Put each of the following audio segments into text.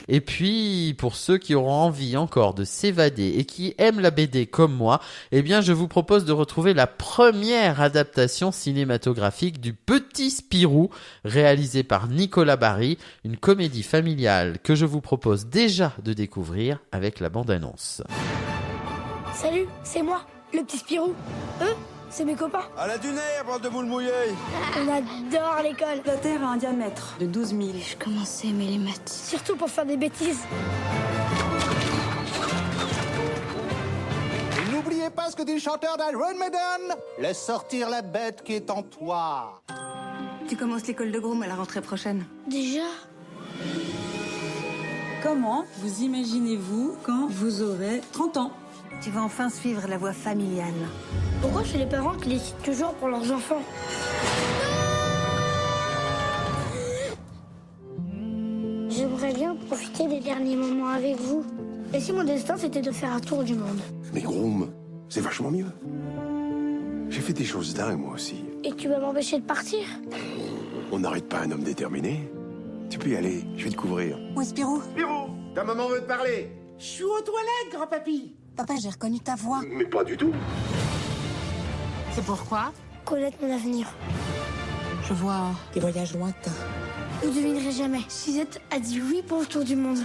Et puis, pour ceux qui auront envie encore de s'évader et qui aiment la BD comme moi, eh bien, je vous propose de retrouver la première adaptation cinématographique du Petit Spirou, réalisée par Nicolas Bary, une comédie familiale que je vous propose déjà de découvrir avec la bande-annonce. Salut, c'est moi, le petit Spirou. Eux, c'est mes copains. À la dunaire, bande de moules mouillées. On adore l'école. La Terre a un diamètre de 12 000. Je commençais à aimer les maths. Surtout pour faire des bêtises. Et n'oubliez pas ce que dit le chanteur d'Iron Maiden. Laisse sortir la bête qui est en toi. Tu commences l'école de Groom à la rentrée prochaine. Déjà? Comment vous imaginez-vous quand vous aurez 30 ans? Tu vas enfin suivre la voie familiale. Pourquoi chez les parents qui décident toujours pour leurs enfants? J'aimerais bien profiter des derniers moments avec vous. Et si mon destin c'était de faire un tour du monde? Mais Groom, c'est vachement mieux. J'ai fait des choses dingues, moi aussi. Et tu vas m'empêcher de partir? On n'arrête pas un homme déterminé. Tu peux y aller, je vais te couvrir. Où est Spirou? Spirou, ta maman veut te parler. Je suis aux toilettes, grand-papy. Papa, j'ai reconnu ta voix. Mais pas du tout. C'est pourquoi? Connaître mon avenir. Je vois des voyages lointains. Vous devinerez jamais. Suzette a dit oui pour le tour du monde.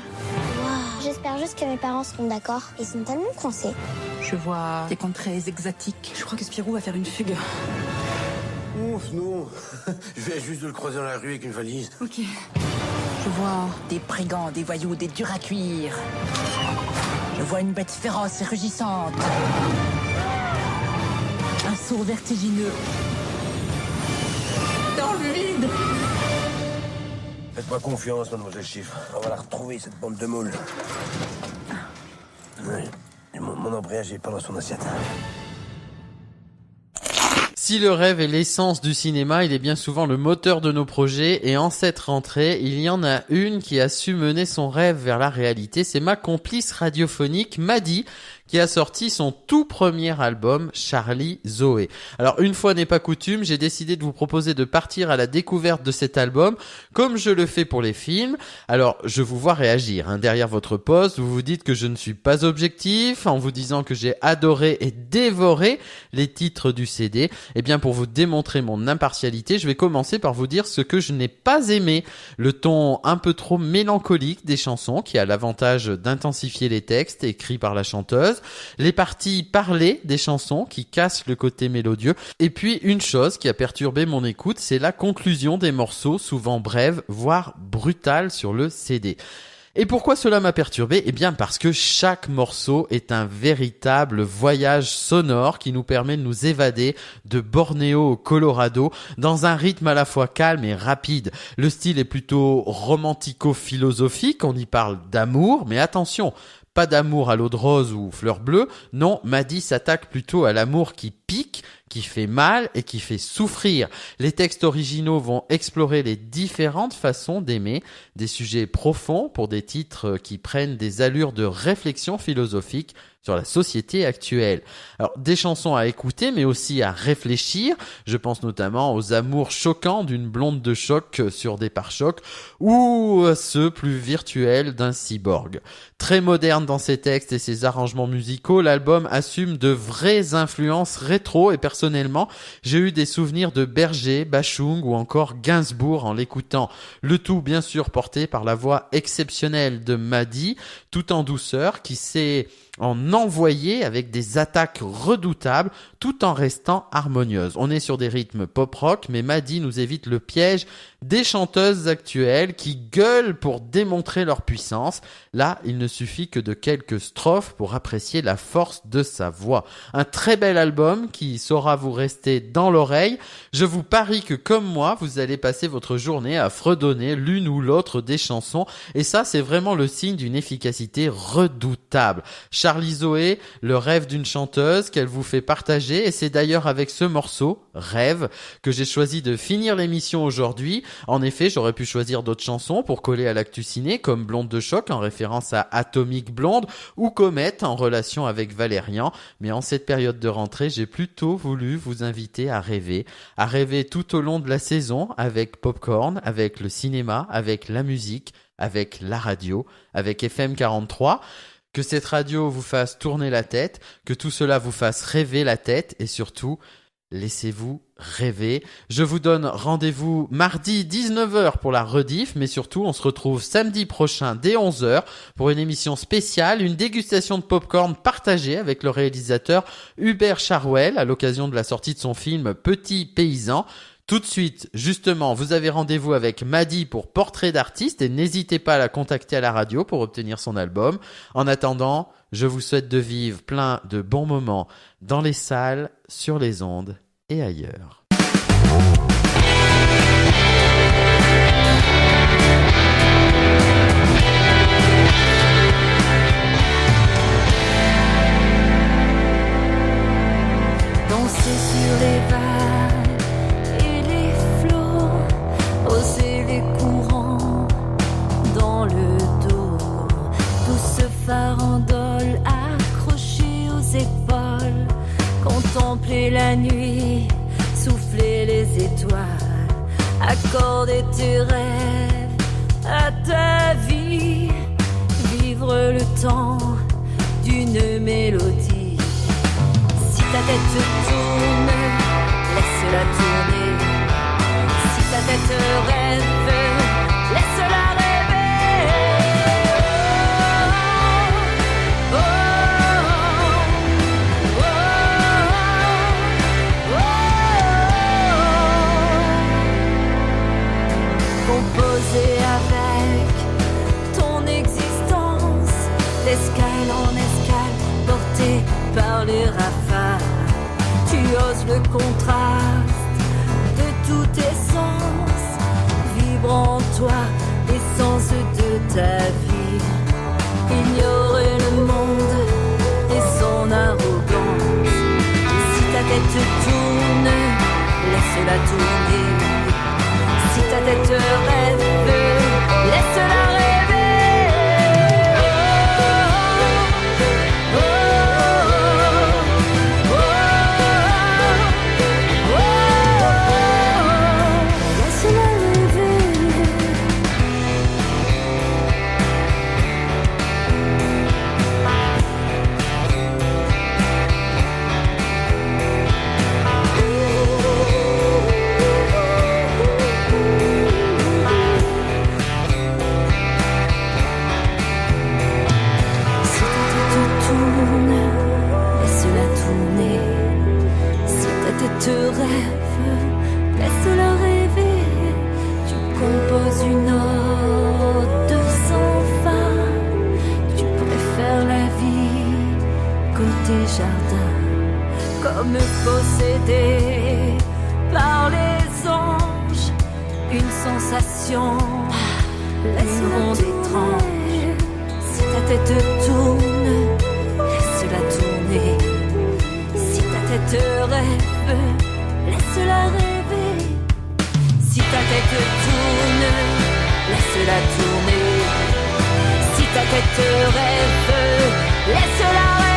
J'espère juste que mes parents seront d'accord. Ils sont tellement coincés. Je vois des contrées exotiques. Je crois que Spirou va faire une fugue. Ouf, non. Je viens juste de le croiser dans la rue avec une valise. Ok. Je vois des brigands, des voyous, des durs à cuire. Je vois une bête féroce et rugissante. Un saut vertigineux. Dans le vide. Faites-moi confiance, mademoiselle Chiffre. On va la retrouver, cette bande de moules. Oui. Et mon embrayage est pas dans son assiette. Si le rêve est l'essence du cinéma, il est bien souvent le moteur de nos projets et en cette rentrée, il y en a une qui a su mener son rêve vers la réalité. C'est ma complice radiophonique, Maddy, qui a sorti son tout premier album, Charlie Zoé. Alors, une fois n'est pas coutume, j'ai décidé de vous proposer de partir à la découverte de cet album, comme je le fais pour les films. Alors, je vous vois réagir, derrière votre poste, vous vous dites que je ne suis pas objectif, en vous disant que j'ai adoré et dévoré les titres du CD. Eh bien, pour vous démontrer mon impartialité, je vais commencer par vous dire ce que je n'ai pas aimé. Le ton un peu trop mélancolique des chansons, qui a l'avantage d'intensifier les textes écrits par la chanteuse. Les parties parlées des chansons qui cassent le côté mélodieux. Et puis, une chose qui a perturbé mon écoute, c'est la conclusion des morceaux, souvent brèves, voire brutales sur le CD. Et pourquoi cela m'a perturbé? Eh bien parce que chaque morceau est un véritable voyage sonore qui nous permet de nous évader de Bornéo au Colorado dans un rythme à la fois calme et rapide. Le style est plutôt romantico-philosophique, on y parle d'amour, mais attention, pas d'amour à l'eau de rose ou fleur bleue, non, Maddy s'attaque plutôt à l'amour qui pique, qui fait mal et qui fait souffrir. Les textes originaux vont explorer les différentes façons d'aimer, des sujets profonds pour des titres qui prennent des allures de réflexion philosophique sur la société actuelle. Alors, des chansons à écouter, mais aussi à réfléchir. Je pense notamment aux amours choquants d'une blonde de choc sur des pare-chocs ou à ceux plus virtuels d'un cyborg. Très moderne dans ses textes et ses arrangements musicaux, l'album assume de vraies influences rétro et personnellement, j'ai eu des souvenirs de Berger, Bachung ou encore Gainsbourg en l'écoutant. Le tout, bien sûr, porté par la voix exceptionnelle de Maddy, tout en douceur, qui sait en envoyer avec des attaques redoutables tout en restant harmonieuse. On est sur des rythmes pop-rock, mais Maddy nous évite le piège des chanteuses actuelles qui gueulent pour démontrer leur puissance. Là, il ne suffit que de quelques strophes pour apprécier la force de sa voix. Un très bel album qui saura vous rester dans l'oreille. Je vous parie que comme moi, vous allez passer votre journée à fredonner l'une ou l'autre des chansons et ça, c'est vraiment le signe d'une efficacité redoutable. Charlie Zoé, le rêve d'une chanteuse qu'elle vous fait partager et c'est d'ailleurs avec ce morceau, Rêve, que j'ai choisi de finir l'émission aujourd'hui. En effet, j'aurais pu choisir d'autres chansons pour coller à l'actu ciné comme Blonde de choc en référence à Atomic Blonde ou Comète en relation avec Valérian. Mais en cette période de rentrée, j'ai plutôt voulu vous inviter à rêver tout au long de la saison avec Popcorn, avec le cinéma, avec la musique, avec la radio, avec FM 43. Que cette radio vous fasse tourner la tête, que tout cela vous fasse rêver la tête et surtout, laissez-vous rêver. Je vous donne rendez-vous mardi 19h pour la rediff, mais surtout on se retrouve samedi prochain dès 11h pour une émission spéciale, une dégustation de popcorn partagée avec le réalisateur Hubert Charwell à l'occasion de la sortie de son film Petit Paysan. Tout de suite, justement, vous avez rendez-vous avec Madi pour Portrait d'artiste et n'hésitez pas à la contacter à la radio pour obtenir son album. En attendant, je vous souhaite de vivre plein de bons moments dans les salles, sur les ondes et ailleurs. Danser sur les vagues et les flots, oser les courants dans le dos, douce farandole accrochée aux épaules, contempler la nuit, souffler les étoiles, accorder tes rêves à ta vie, vivre le temps d'une mélodie. Si ta tête tourne, laisse-la tourner. Si ta tête rêve, laisse-la rêver. Oh, oh, oh, oh, oh. Composer avec ton existence, d'escale en escale, portée par les rafales. Tu oses le contraste de tous tes sens, vibrant en toi l'essence de ta vie. Ignorer le monde et son arrogance. Si ta tête tourne, laisse-la tourner. Si ta tête rêve, laisse-la rêver. Te rêve, laisse-la rêver. Tu composes une ode sans fin. Tu préfères la vie côté jardin, comme possédé par les anges. Une sensation, une onde étrange. Si ta tête tourne, laisse-la tourner. Si ta tête rêve, laisse-la rêver. Si ta tête tourne, laisse-la tourner. Si ta tête rêve, laisse-la rêver.